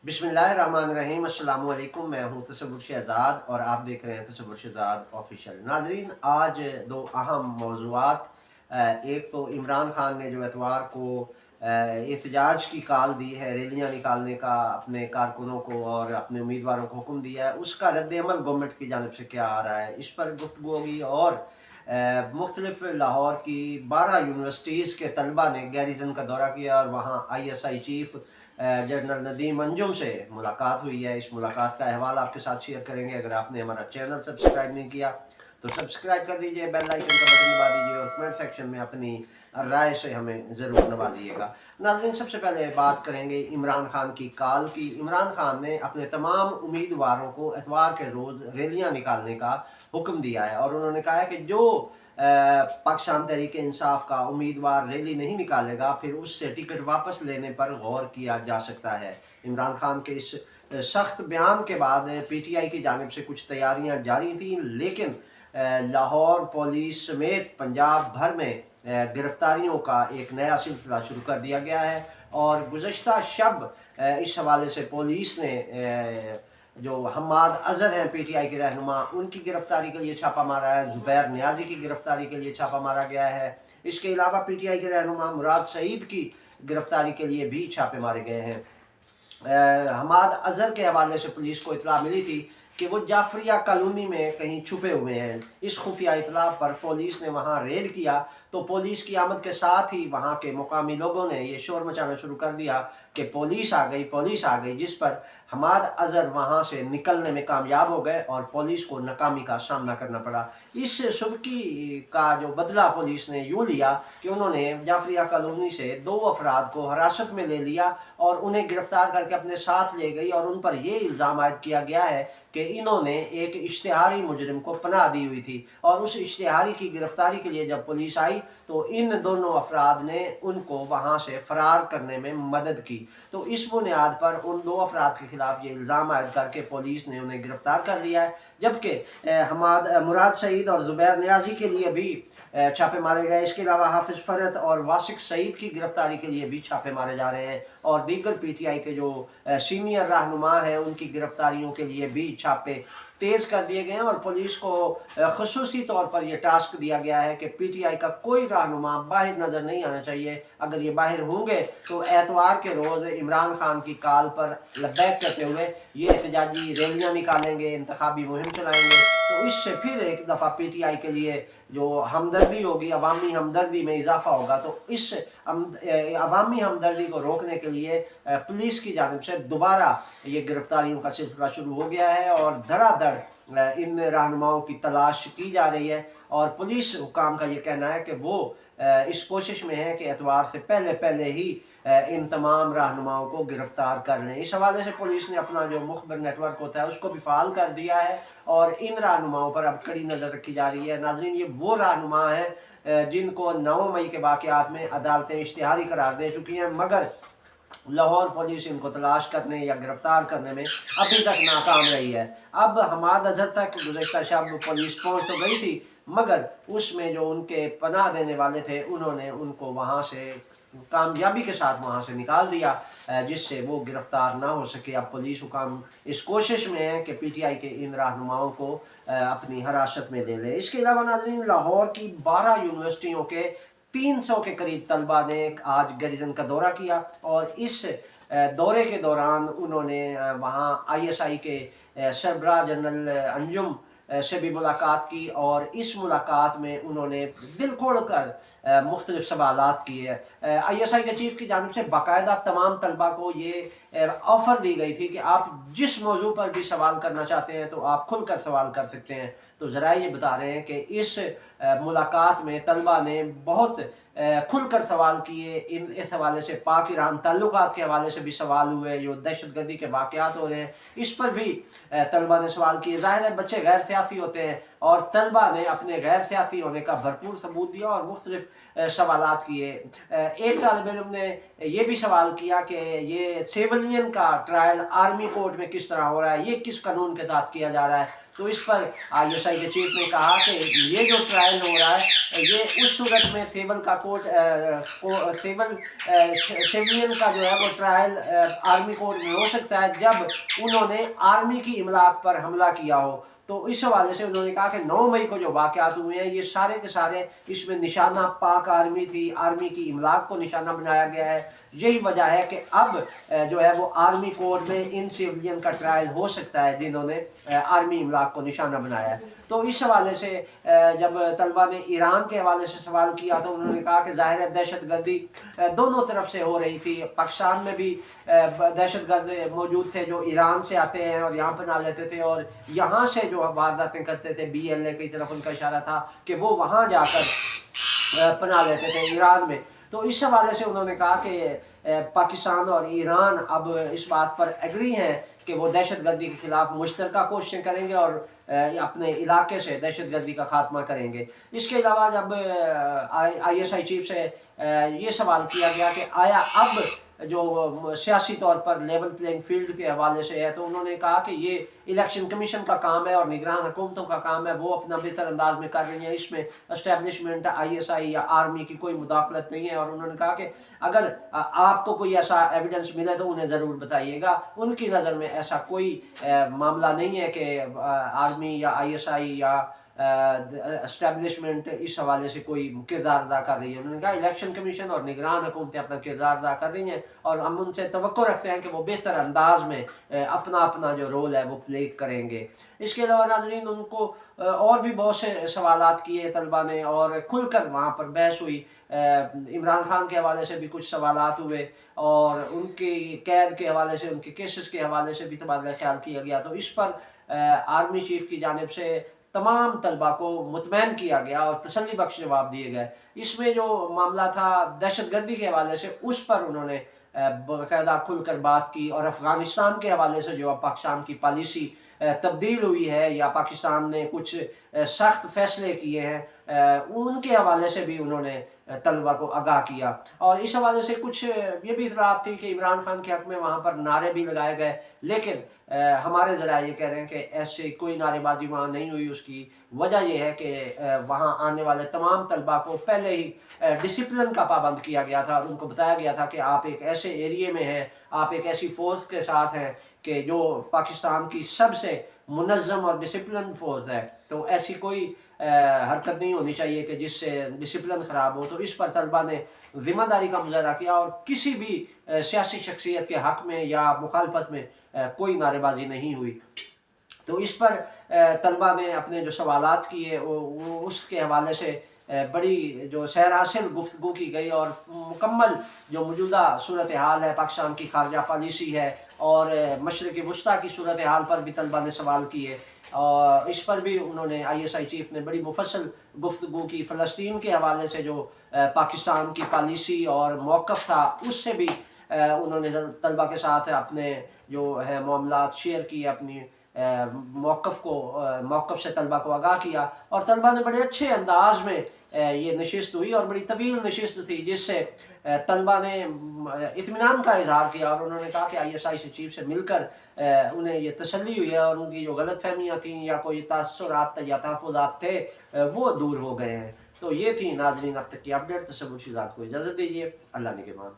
बिस्मिल्लाहिर्रहमानिर्रहीम। अस्सलाम वालेकुम। मैं हूं तसव्वुर शहजाद और आप देख रहे हैं तसव्वुर शहजाद ऑफिशियल। नाजरीन, आज दो अहम मौज़ूआत। एक तो इमरान खान ने जो एतवार को एहतजाज की कॉल दी है, रैलियां निकालने का अपने कारकुनों को और अपने उम्मीदवारों को हुक्म दिया है, उसका रद्द-ए-अमल गवर्नमेंट की जानिब से क्या आ रहा है, इस पर गुफ्तगू होगी। और मुख्तलिफ लाहौर की 12 यूनिवर्सिटीज़ के तलबा ने गैरिजन का दौरा किया और वहाँ ISI chief general Nadeem Anjum से मुलाकात हुई है। इस मुलाकात का अहवाल आपके साथ शेयर करेंगे। अगर आपने हमारा चैनल सब्सक्राइब नहीं किया तो सब्सक्राइब कर दीजिए, बेल आइकन का बटन दबा दीजिए और कमेंट सेक्शन में अपनी राय से हमें ज़रूर नवाजिएगा। नाज़रीन, सबसे पहले बात करेंगे इमरान खान की कॉल की। इमरान खान ने अपने तमाम उम्मीदवारों को एतवार के रोज़ रैलियाँ निकालने का हुक्म दिया है और उन्होंने कहा है कि जो पाकिस्तान तहरीक इंसाफ का उम्मीदवार रैली नहीं निकालेगा फिर उससे टिकट वापस लेने पर गौर किया जा सकता है। इमरान खान के इस सख्त बयान के बाद PTI की जानिब से कुछ तैयारियां जारी थी, लेकिन लाहौर पुलिस समेत पंजाब भर में गिरफ्तारियों का एक नया सिलसिला शुरू कर दिया गया है। और गुज़श्ता शब इस हवाले से पुलिस ने जो हम्माद अजहर हैं PTI के रहनुमा, उनकी गिरफ्तारी के लिए छापा मारा है। जुबैर नियाजी की गिरफ्तारी के लिए छापा मारा गया है। इसके अलावा PTI के रहनुमा मुराद सईद की गिरफ्तारी के लिए भी छापे मारे गए हैं। हम्माद अजहर के हवाले से पुलिस को इतला मिली थी कि वो जाफरिया कॉलोनी में कहीं छुपे हुए हैं। इस खुफिया इतला पर पुलिस ने वहाँ रेड किया तो पुलिस की आमद के साथ ही वहाँ के मुकामी लोगों ने ये शोर मचाना शुरू कर दिया कि पुलिस आ गई, पुलिस आ गई, जिस पर हम्माद अजहर वहाँ से निकलने में कामयाब हो गए और पुलिस को नाकामी का सामना करना पड़ा। इस सुबकी का जो बदला पुलिस ने यूँ लिया कि उन्होंने जाफरिया कॉलोनी से 2 अफराद को हिरासत में ले लिया और उन्हें गिरफ्तार करके अपने साथ ले गई और उन पर यह इल्ज़ाम आयद किया गया है कि इन्होंने एक इश्तिहारी मुजरिम को पनाह दी हुई थी और उस इश्तिहारी की गिरफ्तारी के लिए जब पुलिस आई तो इन दोनों अफराद ने उनको वहाँ से फरार करने में मदद की। तो इस बुनियाद पर उन 2 अफराद के खिलाफ ये इल्ज़ाम आयद करके पुलिस ने उन्हें गिरफ्तार कर लिया है, जबकि मुराद सईद और जुबैर नियाजी के लिए भी छापे मारे गए। इसके अलावा हाफिज़ फरत और वासिक सईद की गिरफ्तारी के लिए भी छापे मारे जा रहे हैं और दीगर PTI के जो सीनियर रहनुमा हैं उनकी गिरफ्तारियों के लिए भी छापे तेज़ कर दिए गए हैं। और पुलिस को ख़ुसूसी तौर पर यह टास्क दिया गया है कि PTI का कोई रहनुमा बाहर नज़र नहीं आना चाहिए। अगर ये बाहर होंगे तो एतवार के रोज़ इमरान खान की कॉल पर लब्बैक करते हुए ये एहतजाजी रैलियाँ निकालेंगे, इंतखाबी मुहिम चलाएंगे। तो इससे फिर एक दफ़ा PTI के लिए जो हमदर्दी होगी, अवामी हमदर्दी में इजाफा होगा। तो इस अवामी हमदर्दी को रोकने के लिए पुलिस की जानिब से दोबारा ये गिरफ्तारियों का सिलसिला शुरू हो गया है और धड़ाधड़ इन रहनुमाओं की तलाश की जा रही है। और पुलिस हुकाम का ये कहना है कि वो इस कोशिश में है कि एतवार से पहले पहले ही इन तमाम रहनुमाओं को गिरफ्तार कर लें। इस हवाले से पुलिस ने अपना जो मुखबिर नेटवर्क होता है उसको भी फाल कर दिया है और इन रहनुमाओं पर अब कड़ी नज़र रखी जा रही है। नाज़रीन, ये वो रहनुमा हैं जिनको 9 मई के वाक़यात में अदालतें इश्तिहारी करार दे चुकी हैं, मगर लाहौर पुलिस इनको तलाश करने या गिरफ्तार करने में अभी तक नाकाम रही है। अब हम्माद अजहर तक गुज़श्ता शब पुलिस पहुँच तो गई थी, मगर उसमें जो उनके पनाह देने वाले थे उन्होंने उनको वहाँ से कामयाबी के साथ वहाँ से निकाल दिया, जिससे वो गिरफ्तार ना हो सके। अब पुलिस हुकाम इस कोशिश में है कि PTI के इन रहनुमाओं को अपनी हिरासत में ले ले। इसके अलावा नाज़रीन, लाहौर की 12 यूनिवर्सिटियों के 300 के करीब तलबा ने आज गैरिजन का दौरा किया और इस दौरे के दौरान उन्होंने वहाँ ISI के सरबराह जनरल अंजुम से भी मुलाकात की और इस मुलाकात में उन्होंने दिल खोल कर मुख्तलिफ सवालात किए। ISI के चीफ की जानिब से बाकायदा तमाम तलबा को ये ऑफ़र दी गई थी कि आप जिस मौजू पर भी सवाल करना चाहते हैं तो आप खुल कर सवाल कर सकते हैं। तो ज़रा ये बता रहे हैं कि इस मुलाकात में तलबा ने बहुत खुलकर सवाल किए। इस हवाले से पाक ईरान ताल्लुकात के हवाले से भी सवाल हुए, जो दहशतगर्दी के वाक़यात हो रहे हैं इस पर भी तलबा ने सवाल किए। ज़ाहिर है बच्चे गैर सियासी होते हैं, और तलबा ने अपने गैर सियासी होने का भरपूर सबूत दिया और मुख्तलिफ सवालात किए। एक तालिब इल्म ने ये भी सवाल किया कि ये सिविलियन का ट्रायल आर्मी कोर्ट में किस तरह हो रहा है, ये किस कानून के तहत किया जा रहा है। तो इस पर ISI के चीफ ने कहा कि ये जो ट्रायल हो रहा है ये उस सूरत में सिविल का कोर्ट सिविलियन का जो है वो ट्रायल आर्मी कोर्ट में हो सकता है जब उन्होंने आर्मी की इमलाक पर हमला किया हो। तो इस हवाले से उन्होंने कहा कि 9 मई को जो वाक़यात हुए हैं ये सारे के सारे इसमें निशाना पाक आर्मी थी, आर्मी की इमलाक को निशाना बनाया गया है। यही वजह है कि अब जो है वो आर्मी कोर्ट में इन सिविलियन का ट्रायल हो सकता है जिन्होंने आर्मी इमलाक को निशाना बनाया है। तो इस हवाले से जब तलबा ने ईरान के हवाले से सवाल किया तो उन्होंने कहा कि ज़ाहिर है दहशत गर्दी दोनों तरफ से हो रही थी। पाकिस्तान में भी दहशत गर्द मौजूद थे जो ईरान से आते हैं और यहाँ पनाह लेते थे, और यहाँ से जो वारदातें करते थे BLA की तरफ उनका इशारा था कि वो वहाँ जाकर पनाह लेते थे ईरान में। तो इस हवाले से उन्होंने कहा कि पाकिस्तान और ईरान अब इस बात पर एग्री हैं कि वो दहशत गर्दी के खिलाफ मुश्तरका कोशिशें करेंगे और अपने इलाके से दहशत गर्दी का खात्मा करेंगे। इसके अलावा जब ISI चीफ से ये सवाल किया गया कि आया अब जो सियासी तौर पर लेवल प्लेइंग फील्ड के हवाले से है, तो उन्होंने कहा कि ये इलेक्शन कमीशन का काम है और निगरान हुकूमतों का काम है, वो अपना बेहतर अंदाज में कर रही है, इसमें एस्टेब्लिशमेंट ISI या आर्मी की कोई मुदाखलत नहीं है। और उन्होंने कहा कि अगर आपको कोई ऐसा एविडेंस मिले तो उन्हें ज़रूर बताइएगा। उनकी नज़र में ऐसा कोई मामला नहीं है कि आर्मी या ISI या एस्टेब्लिशमेंट इस हवाले से कोई किरदार अदा कर रही है। उन्होंने कहा इलेक्शन कमीशन और निगरान हुकूमतें अपना किरदार अदा कर रही हैं और हम उनसे तवक्को रखते हैं कि वो बेहतर अंदाज में अपना अपना जो रोल है वो प्ले करेंगे। इसके अलावा नाज़रीन उनको और भी बहुत से सवालात किए तलबा ने और खुलकर वहाँ पर बहस हुई। इमरान खान के हवाले से भी कुछ सवालात हुए और उनकी कैद के हवाले से, उनके केसेस के हवाले से भी तबादला ख्याल किया गया। तो इस पर आर्मी चीफ की जानिब से तमाम तलबा को मुतमैन किया गया और तसल्ली बख्श जवाब दिए गए। इसमें जो मामला था दहशत गर्दी के हवाले से उस पर उन्होंने बाकायदा खुलकर बात की और अफ़गानिस्तान के हवाले से जो पाकिस्तान की पॉलिसी तब्दील हुई है या पाकिस्तान ने कुछ सख्त फैसले किए हैं उनके हवाले से भी उन्होंने तलबा को आगाह किया। और इस हवाले से कुछ ये भी इतराफ़ थी कि इमरान खान के हक़ में वहाँ पर नारे भी लगाए गए, लेकिन हमारे ज़रा ये कह रहे हैं कि ऐसे कोई नारेबाजी वहाँ नहीं हुई। उसकी वजह यह है कि वहाँ आने वाले तमाम तलबा को पहले ही डिसिप्लिन का पाबंद किया गया था और उनको बताया गया था कि आप एक ऐसे एरिए में हैं, आप एक ऐसी फ़ोर्स के साथ हैं कि जो पाकिस्तान की सबसे मुनज़्ज़म और डिसिप्लिन फ़ोर्स है। तो ऐसी कोई हरकत नहीं होनी चाहिए कि जिससे डिसिप्लिन ख़राब हो। तो इस पर तलबा ने ज़िम्मेदारी का मुजाहरा किया और किसी भी सियासी शख्सियत के हक़ में या मुखालफत में कोई नारेबाजी नहीं हुई। तो इस पर तलबा ने अपने जो सवालात किए वो उसके हवाले से बड़ी जो सैर-हासिल गुफ्तगू की गई और मुकम्मल जो मौजूदा सूरत हाल है, पाकिस्तान की खारजा पॉलिसी है और मशरिक़ वुस्ता की सूरत हाल पर भी तलबा ने सवाल किए और इस पर भी उन्होंने ISI चीफ ने बड़ी मुफस्सल गुफ्तगू की। फ़लस्तीन के हवाले से जो पाकिस्तान की पॉलिसी और मौक़िफ़ था उससे भी उन्होंने तलबा के साथ अपने जो है मामलात शेयर किए, अपनी मौक़िफ़ से तलबा को आगाह किया और तलबा ने बड़े अच्छे अंदाज में ये नशिस्त हुई और बड़ी तवील नशिस्त थी जिससे तलबा ने इत्मीनान का इजहार किया और उन्होंने कहा कि ISI से चीफ से मिलकर उन्हें ये तसल्ली हुई है और उनकी जो गलत फहमियाँ थीं या कोई तासुरात या तहफ़्फ़ुज़ात थे वो दूर हो गए हैं। तो ये थी नाज़रीन अब तक की अपडेट। तसव्वुर शिज़ात को इजाज़त दीजिए। अल्लाह निगहबान।